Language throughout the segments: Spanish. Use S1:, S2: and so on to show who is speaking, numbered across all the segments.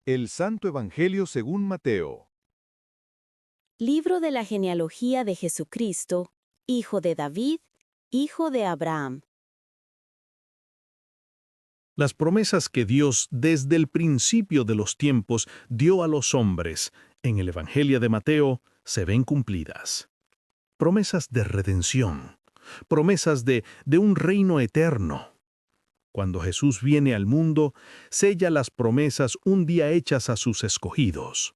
S1: El Santo Evangelio según Mateo.
S2: Libro de la genealogía de Jesucristo, hijo de David, hijo de Abraham.
S3: Las promesas que Dios desde el principio de los tiempos dio a los hombres en el Evangelio de Mateo se ven cumplidas. Promesas de redención, promesas de un reino eterno. Cuando Jesús viene al mundo, sella las promesas un día hechas a sus escogidos.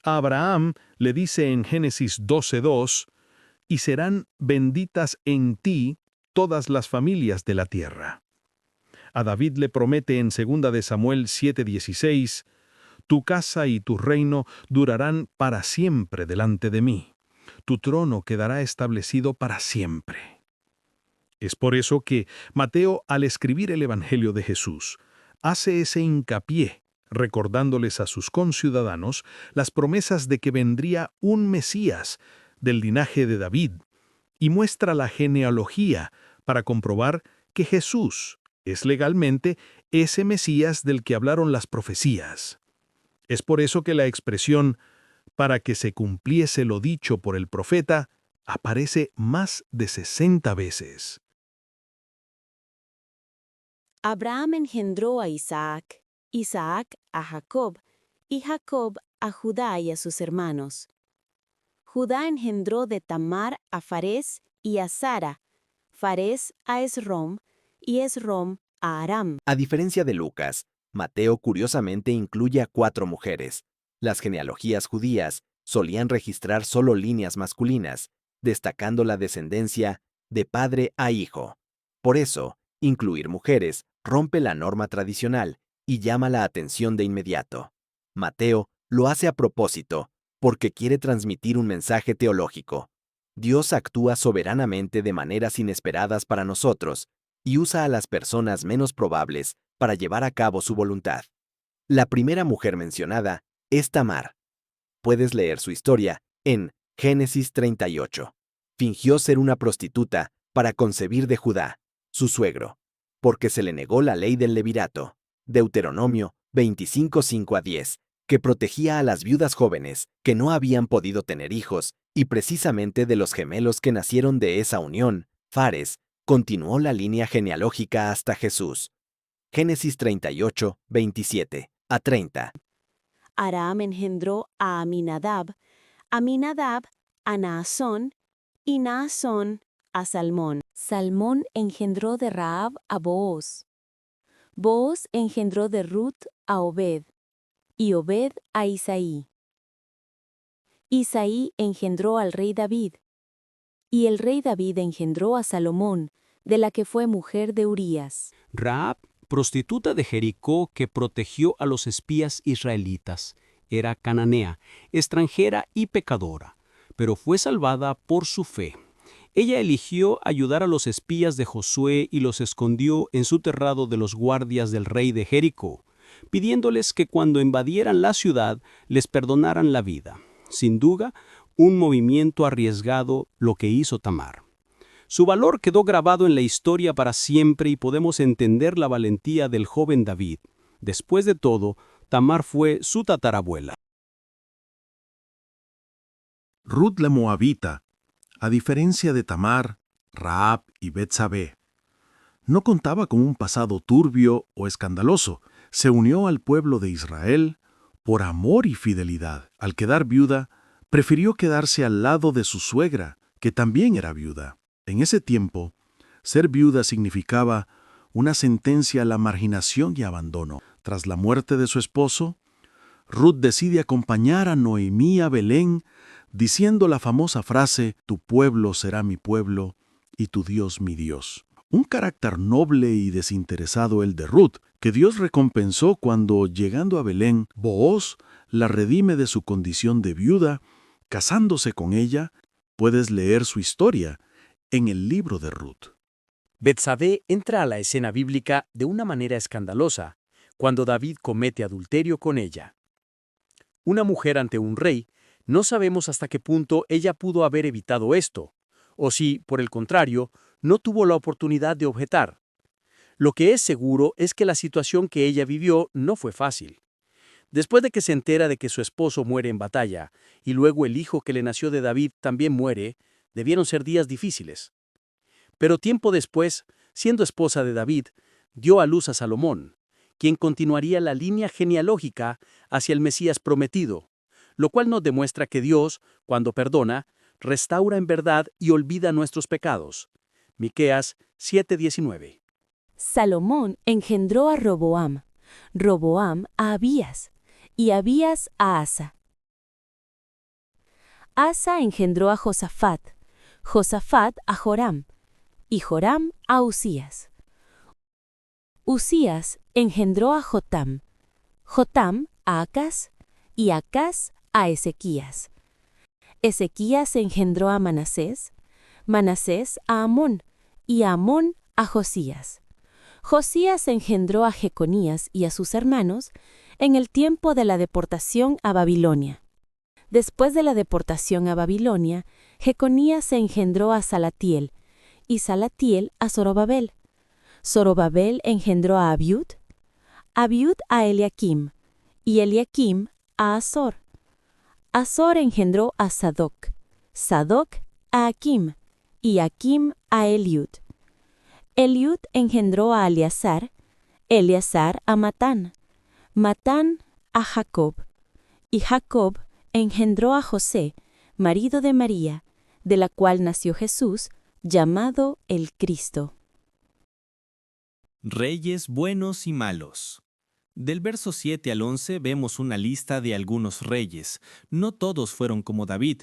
S3: A Abraham le dice en Génesis 12:2, y serán benditas en ti todas las familias de la tierra. A David le promete en 2 de Samuel 7:16, tu casa y tu reino durarán para siempre delante de mí. Tu trono quedará establecido para siempre. Es por eso que Mateo, al escribir el Evangelio de Jesús, hace ese hincapié, recordándoles a sus conciudadanos las promesas de que vendría un Mesías del linaje de David, y muestra la genealogía para comprobar que Jesús es legalmente ese Mesías del que hablaron las profecías. Es por eso que la expresión «para que se cumpliese lo dicho por el profeta» aparece más de 60 veces.
S2: Abraham engendró a Isaac, Isaac a Jacob, y Jacob a Judá y a sus hermanos. Judá engendró de Tamar a Farés y a Sara, Farés a Esrom, y Esrom a Aram.
S4: A diferencia de Lucas, Mateo curiosamente incluye a 4 mujeres. Las genealogías judías solían registrar solo líneas masculinas, destacando la descendencia de padre a hijo. Por eso, incluir mujeres rompe la norma tradicional y llama la atención de inmediato. Mateo lo hace a propósito, porque quiere transmitir un mensaje teológico. Dios actúa soberanamente de maneras inesperadas para nosotros, y usa a las personas menos probables para llevar a cabo su voluntad. La primera mujer mencionada es Tamar. Puedes leer su historia en Génesis 38. Fingió ser una prostituta para concebir de Judá, su suegro, porque se le negó la ley del levirato, Deuteronomio 25:5-10, que protegía a las viudas jóvenes que no habían podido tener hijos, y precisamente de los gemelos que nacieron de esa unión, Fares, continuó la línea genealógica hasta Jesús. Génesis 38, 27-30.
S2: Aram engendró a Aminadab, Aminadab a Naasón, y Naasón a Salmón. Salmón engendró de Rahab a Booz. Booz engendró de Ruth a Obed, y Obed a Isaí. Isaí engendró al rey David, y el rey David engendró a Salomón, de la que fue mujer de Urías.
S5: Rahab, prostituta de Jericó que protegió a los espías israelitas, era cananea, extranjera y pecadora, pero fue salvada por su fe. Ella eligió ayudar a los espías de Josué y los escondió en su terrado de los guardias del rey de Jericó, pidiéndoles que cuando invadieran la ciudad les perdonaran la vida. Sin duda, un movimiento arriesgado lo que hizo Tamar. Su valor quedó grabado en la historia para siempre y podemos entender la valentía del joven David. Después de todo, Tamar fue su tatarabuela.
S3: Ruth la Moabita, a diferencia de Tamar, Rahab y Betsabé, no contaba con un pasado turbio o escandaloso. Se unió al pueblo de Israel por amor y fidelidad. Al quedar viuda, prefirió quedarse al lado de su suegra, que también era viuda. En ese tiempo, ser viuda significaba una sentencia a la marginación y abandono. Tras la muerte de su esposo, Ruth decide acompañar a Noemí a Belén, diciendo la famosa frase, «Tu pueblo será mi pueblo y tu Dios mi Dios». Un carácter noble y desinteresado el de Ruth, que Dios recompensó cuando, llegando a Belén, Booz la redime de su condición de viuda, casándose con ella. Puedes leer su historia en el libro de Ruth.
S6: Betsabé entra a la escena bíblica de una manera escandalosa, cuando David comete adulterio con ella. Una mujer ante un rey, no sabemos hasta qué punto ella pudo haber evitado esto, o si, por el contrario, no tuvo la oportunidad de objetar. Lo que es seguro es que la situación que ella vivió no fue fácil. Después de que se entera de que su esposo muere en batalla, y luego el hijo que le nació de David también muere, debieron ser días difíciles. Pero tiempo después, siendo esposa de David, dio a luz a Salomón, quien continuaría la línea genealógica hacia el Mesías prometido, lo cual nos demuestra que Dios, cuando perdona, restaura en verdad y olvida nuestros pecados. Miqueas 7:19.
S2: Salomón engendró a Roboam, Roboam a Abías, y Abías a Asa. Asa engendró a Josafat, Josafat a Joram, y Joram a Usías. Usías engendró a Jotam, Jotam a Acaz, y Acaz a Ezequías. Ezequías engendró a Manasés, Manasés a Amón, y Amón a Josías. Josías engendró a Jeconías y a sus hermanos en el tiempo de la deportación a Babilonia. Después de la deportación a Babilonia, Jeconías engendró a Salatiel, y Salatiel a Zorobabel. Zorobabel engendró a Abiud, Abiud a Eliakim, y Eliakim a Azor. Azor engendró a Sadoc, Sadoc a Akim, y Akim a Eliud. Eliud engendró a Eleazar, Eleazar a Matán, Matán a Jacob, y Jacob engendró a José, marido de María, de la cual nació Jesús, llamado el Cristo.
S7: Reyes buenos y malos. Del verso 7 al 11 vemos una lista de algunos reyes. No todos fueron como David.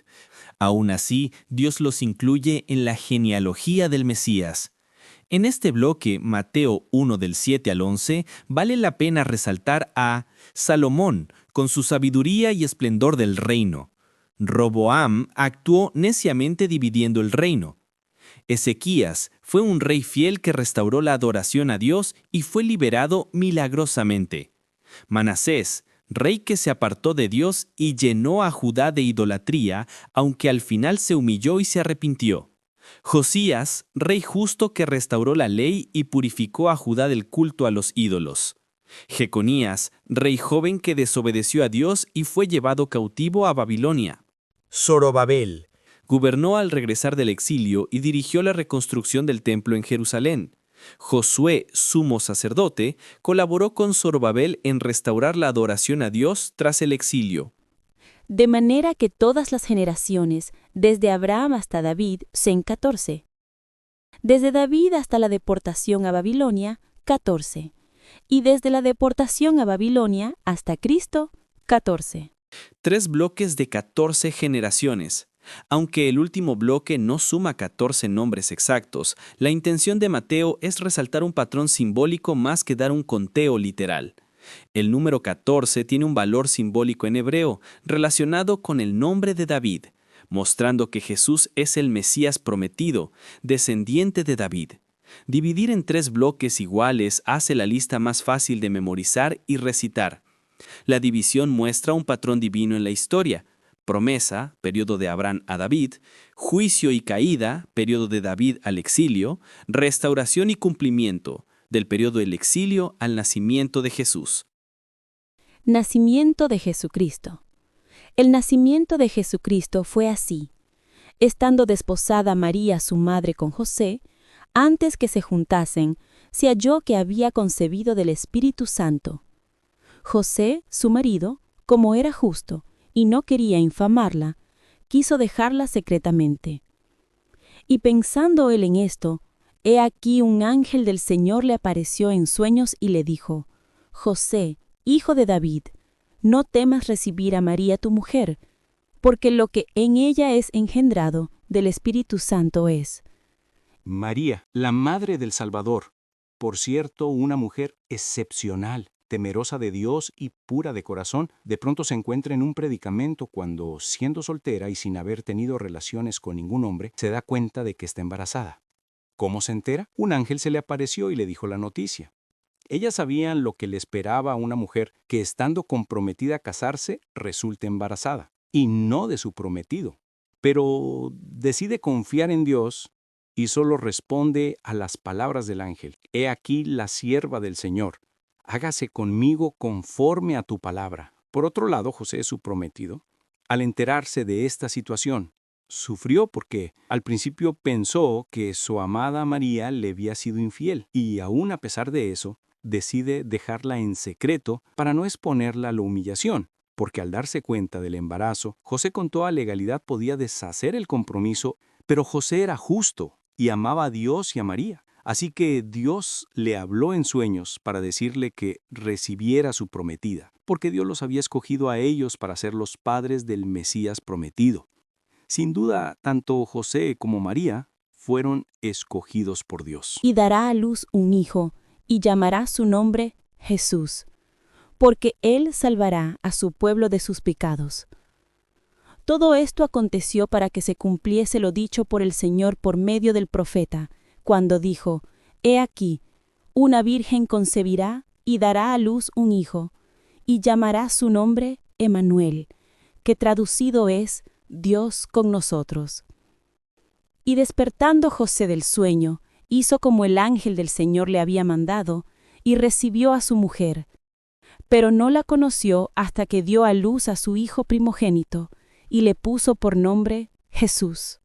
S7: Aún así, Dios los incluye en la genealogía del Mesías. En este bloque, Mateo 1 del 7 al 11, vale la pena resaltar a Salomón, con su sabiduría y esplendor del reino. Roboam actuó neciamente dividiendo el reino. Ezequías fue un rey fiel que restauró la adoración a Dios y fue liberado milagrosamente. Manasés, rey que se apartó de Dios y llenó a Judá de idolatría, aunque al final se humilló y se arrepintió. Josías, rey justo que restauró la ley y purificó a Judá del culto a los ídolos. Jeconías, rey joven que desobedeció a Dios y fue llevado cautivo a Babilonia.
S6: Zorobabel
S7: Gobernó al regresar del exilio y dirigió la reconstrucción del templo en Jerusalén. Josué, sumo sacerdote, colaboró con Zorobabel en restaurar la adoración a Dios tras el exilio.
S2: De manera que todas las generaciones, desde Abraham hasta David, son 14. Desde David hasta la deportación a Babilonia, 14. Y desde la deportación a Babilonia hasta Cristo, 14.
S7: 3 bloques de 14 generaciones. Aunque el último bloque no suma 14 nombres exactos, la intención de Mateo es resaltar un patrón simbólico más que dar un conteo literal. El número 14 tiene un valor simbólico en hebreo, relacionado con el nombre de David, mostrando que Jesús es el Mesías prometido, descendiente de David. Dividir en 3 bloques iguales hace la lista más fácil de memorizar y recitar. La división muestra un patrón divino en la historia. Promesa, periodo de Abraham a David, juicio y caída, periodo de David al exilio, restauración y cumplimiento, del periodo del exilio al nacimiento de Jesús.
S2: Nacimiento de Jesucristo. El nacimiento de Jesucristo fue así. Estando desposada María su madre con José, antes que se juntasen, se halló que había concebido del Espíritu Santo. José, su marido, como era justo, y no quería infamarla, quiso dejarla secretamente. Y pensando él en esto, he aquí un ángel del Señor le apareció en sueños y le dijo: José, hijo de David, no temas recibir a María tu mujer, porque lo que en ella es engendrado del Espíritu Santo es.
S8: María, la madre del Salvador, por cierto, una mujer excepcional, temerosa de Dios y pura de corazón, de pronto se encuentra en un predicamento cuando, siendo soltera y sin haber tenido relaciones con ningún hombre, se da cuenta de que está embarazada. ¿Cómo se entera? Un ángel se le apareció y le dijo la noticia. Ellas sabían lo que le esperaba a una mujer que, estando comprometida a casarse, resulte embarazada, y no de su prometido. Pero decide confiar en Dios y solo responde a las palabras del ángel: He aquí la sierva del Señor, hágase conmigo conforme a tu palabra. Por otro lado, José, su prometido, al enterarse de esta situación, sufrió porque al principio pensó que su amada María le había sido infiel y aún a pesar de eso, decide dejarla en secreto para no exponerla a la humillación, porque al darse cuenta del embarazo, José con toda legalidad podía deshacer el compromiso, pero José era justo y amaba a Dios y a María. Así que Dios le habló en sueños para decirle que recibiera a su prometida, porque Dios los había escogido a ellos para ser los padres del Mesías prometido. Sin duda, tanto José como María fueron escogidos por Dios.
S2: Y dará a luz un hijo, y llamará su nombre Jesús, porque él salvará a su pueblo de sus pecados. Todo esto aconteció para que se cumpliese lo dicho por el Señor por medio del profeta, cuando dijo: He aquí, una virgen concebirá y dará a luz un hijo, y llamará su nombre Emmanuel, que traducido es Dios con nosotros. Y despertando José del sueño, hizo como el ángel del Señor le había mandado, y recibió a su mujer, pero no la conoció hasta que dio a luz a su hijo primogénito, y le puso por nombre Jesús.